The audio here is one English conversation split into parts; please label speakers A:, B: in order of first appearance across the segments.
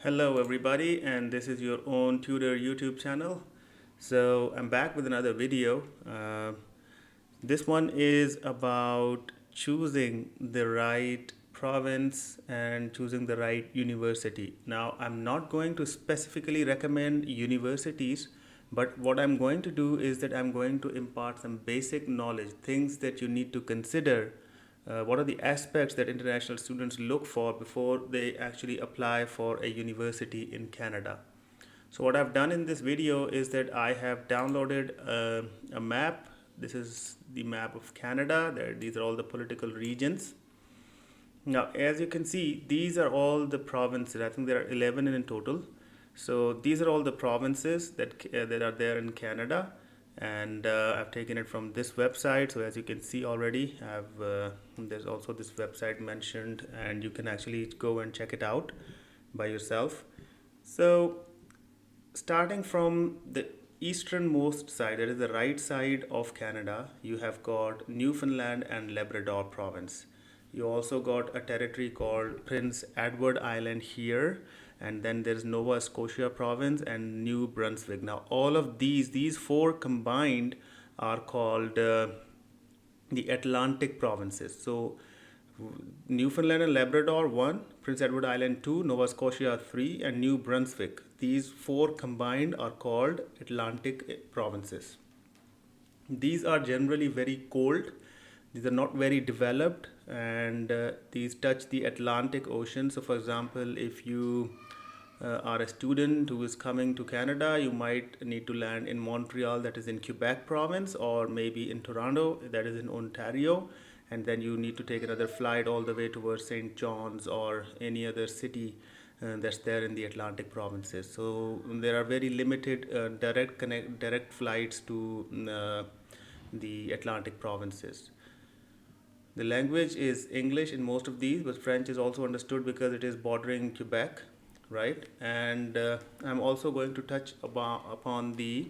A: Hello, everybody, and this is your own tutor YouTube channel. So, I'm back with another video. This one is about choosing the right province and choosing the right university. Now, I'm not going to specifically recommend universities, but what I'm going to do is that I'm going to impart some basic knowledge, things that you need to consider. What are the aspects that international students look for before they actually apply for a university in Canada? So what I've done in this video is that I have downloaded a map. This is the map of Canada. These are all the political regions. Now, as you can see, these are all the provinces. I think there are 11 in total. So these are all the provinces that are there in Canada, and I've taken it from this website. So as you can see already, there's also this website mentioned, and you can actually go and check it out by yourself. So starting from the easternmost side, that is the right side of Canada, you have got Newfoundland and Labrador province. You also got a territory called Prince Edward Island here, and then there's Nova Scotia province and New Brunswick. Now, all of these four combined are called the Atlantic provinces. So, Newfoundland and Labrador 1, Prince Edward Island 2, Nova Scotia 3, and New Brunswick. These four combined are called Atlantic provinces. These are generally very cold. These are not very developed, and these touch the Atlantic Ocean. So, for example, if you are a student who is coming to Canada, you might need to land in Montreal, that is in Quebec province, or maybe in Toronto, that is in Ontario, and then you need to take another flight all the way towards St. John's or any other city that's there in the Atlantic provinces. So there are very limited direct flights to the Atlantic provinces. The language is English in most of these, but French is also understood because it is bordering Quebec, right? And I'm also going to touch upon the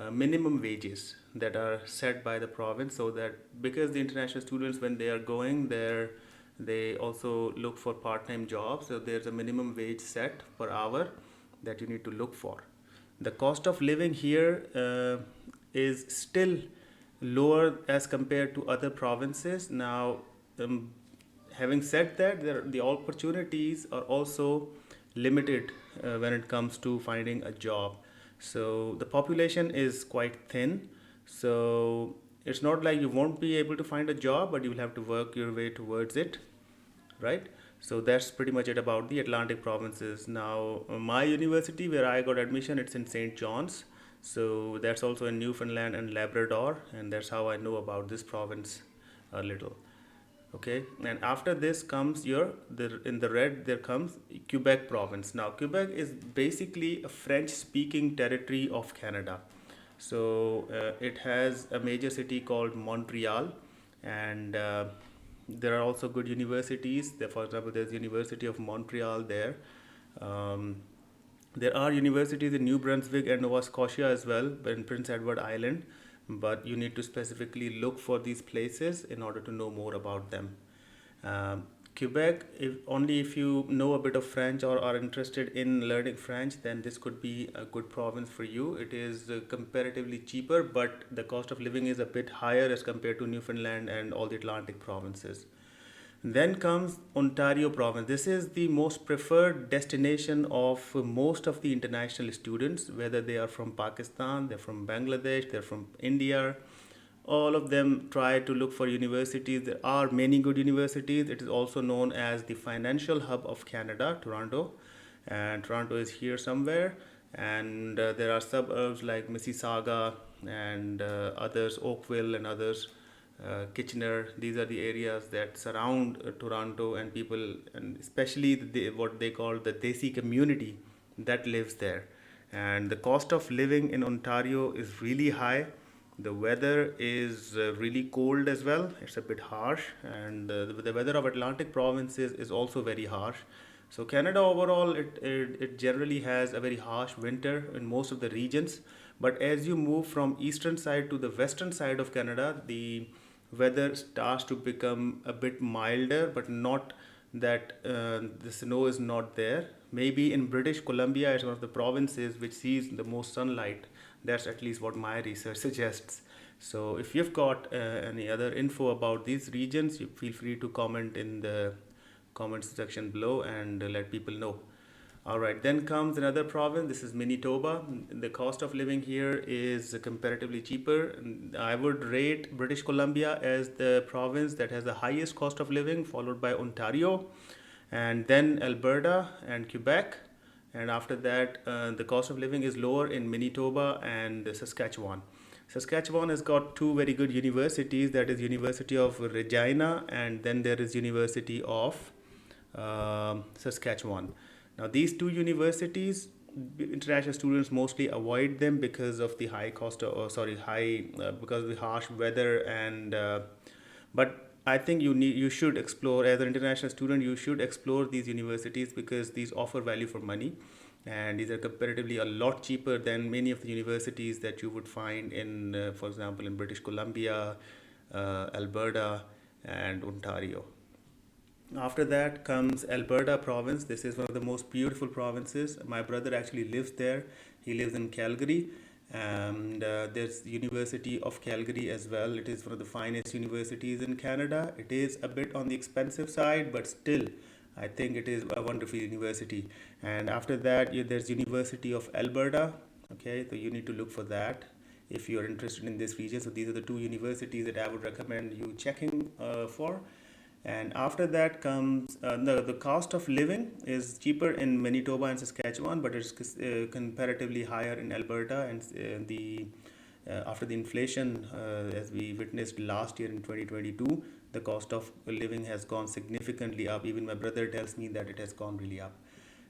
A: minimum wages that are set by the province, so that because the international students, when they are going there, they also look for part-time jobs. So there's a minimum wage set per hour that you need to look for. The cost of living here is still lower as compared to other provinces. Now, having said that, the opportunities are also limited when it comes to finding a job. So the population is quite thin. So it's not like you won't be able to find a job, but you will have to work your way towards it, right? So that's pretty much it about the Atlantic provinces. Now, my university where I got admission, it's in St. John's. So that's also in Newfoundland and Labrador, and that's how I know about this province a little. Okay, and after this comes in the red there comes Quebec province. Now, Quebec is basically a French-speaking territory of Canada. So it has a major city called Montreal, and there are also good universities. There, for example, there's University of Montreal there. Um, there are universities in New Brunswick and Nova Scotia as well, in Prince Edward Island, but you need to specifically look for these places in order to know more about them. Quebec, if you know a bit of French or are interested in learning French, then this could be a good province for you. It is comparatively cheaper, but the cost of living is a bit higher as compared to Newfoundland and all the Atlantic provinces. Then comes Ontario province. This is the most preferred destination of most of the international students, whether they are from Pakistan, they're from Bangladesh, they're from India. All of them try to look for universities. There are many good universities. It is also known as the financial hub of Canada, Toronto. And Toronto is here somewhere. And there are suburbs like Mississauga and others, Oakville and others, Kitchener. These are the areas that surround Toronto, and people, and especially what they call the Desi community that lives there. And the cost of living in Ontario is really high. The weather is really cold as well. It's a bit harsh, and the weather of Atlantic provinces is also very harsh. So Canada overall, it generally has a very harsh winter in most of the regions. But as you move from eastern side to the western side of Canada, the weather starts to become a bit milder, but not that the snow is not there, maybe in British Columbia, it's one of the provinces which sees the most sunlight. That's at least what my research suggests. So if you've got any other info about these regions, you feel free to comment in the comments section below and let people know. All right, then comes another province. This is Manitoba. The cost of living here is comparatively cheaper. I would rate British Columbia as the province that has the highest cost of living, followed by Ontario, and then Alberta and Quebec. And after that, the cost of living is lower in Manitoba and Saskatchewan. Saskatchewan has got two very good universities. That is University of Regina, and then there is University of Saskatchewan. Now, these two universities, international students mostly avoid them because of the high cost, or sorry, high because of the harsh weather. And but I think you should explore as an international student. You should explore these universities because these offer value for money, and these are comparatively a lot cheaper than many of the universities that you would find in, for example, in British Columbia, Alberta, and Ontario. After that comes Alberta province. This is one of the most beautiful provinces. My brother actually lives there. He lives in Calgary, and there's University of Calgary as well. It is one of the finest universities in Canada. It is a bit on the expensive side, but still, I think it is a wonderful university. And after that, there's University of Alberta. Okay, so you need to look for that if you are interested in this region. So these are the two universities that I would recommend you checking for. And after that comes the cost of living is cheaper in Manitoba and Saskatchewan, but it's comparatively higher in Alberta. And the after the inflation, as we witnessed last year in 2022, the cost of living has gone significantly up. Even my brother tells me that it has gone really up.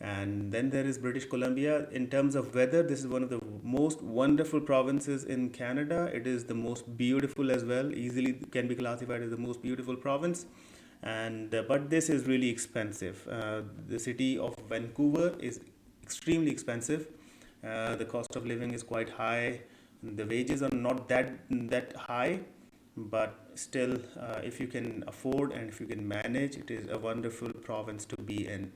A: And then there is British Columbia. In terms of weather, this is one of the most wonderful provinces in Canada. It is the most beautiful as well, easily can be classified as the most beautiful province. And but this is really expensive. The city of Vancouver is extremely expensive. The cost of living is quite high. The wages are not that high, but still, if you can afford and if you can manage, it is a wonderful province to be in.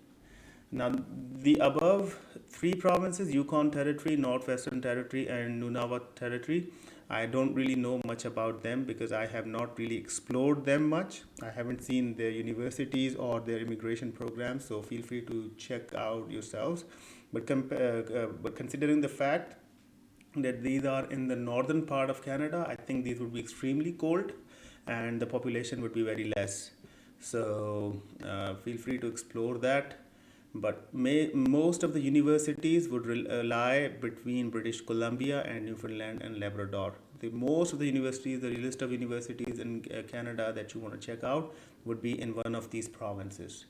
A: Now, the above three provinces, Yukon Territory, Northwestern Territory, and Nunavut Territory, I don't really know much about them because I have not really explored them much. I haven't seen their universities or their immigration programs, so feel free to check out yourselves. But considering the fact that these are in the northern part of Canada, I think these would be extremely cold and the population would be very less. So feel free to explore that. But most of the universities would lie between British Columbia and Newfoundland and Labrador. Most of the universities, the list of universities in Canada that you want to check out would be in one of these provinces.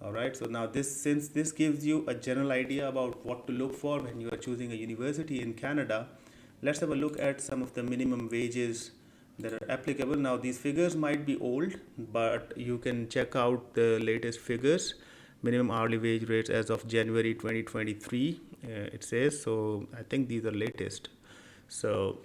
A: All right, so now since this gives you a general idea about what to look for when you are choosing a university in Canada, let's have a look at some of the minimum wages that are applicable. Now, these figures might be old, but you can check out the latest figures. Minimum hourly wage rates as of January 2023, it says. So I think these are latest. So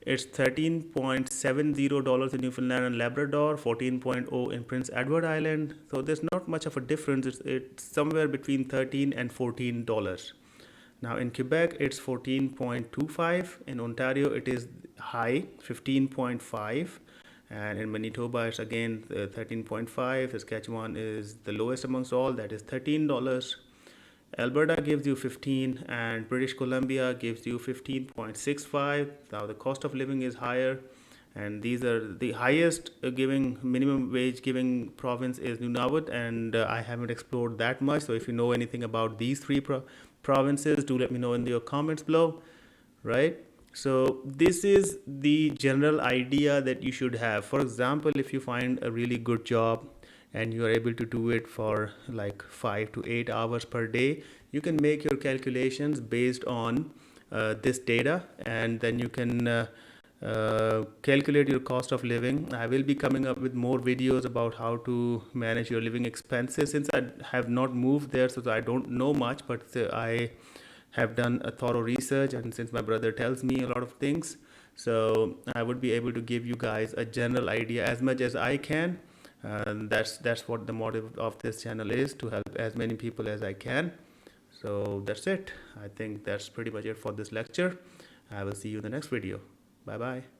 A: it's $13.70 in Newfoundland and Labrador, 14.0 in Prince Edward Island. So there's not much of a difference. It's somewhere between $13 and $14. Now in Quebec, it's 14.25. In Ontario, it is high, 15.5. And in Manitoba, it's again 13.5. Saskatchewan is the lowest amongst all, that is $13. Alberta gives you 15 and British Columbia gives you 15.65. Now the cost of living is higher, and these are the highest giving minimum wage giving province is Nunavut, and I haven't explored that much. So if you know anything about these three provinces, do let me know in your comments below, right? So this is the general idea that you should have. For example, if you find a really good job and you are able to do it for like 5 to 8 hours per day, you can make your calculations based on this data, and then you can calculate your cost of living. I will be coming up with more videos about how to manage your living expenses, since I have not moved there, so I don't know much, but I have done a thorough research, and since my brother tells me a lot of things, so I would be able to give you guys a general idea as much as I can. And that's what the motive of this channel is, to help as many people as I can. So that's it. I think that's pretty much it for this lecture. I will see you in the next video. Bye bye.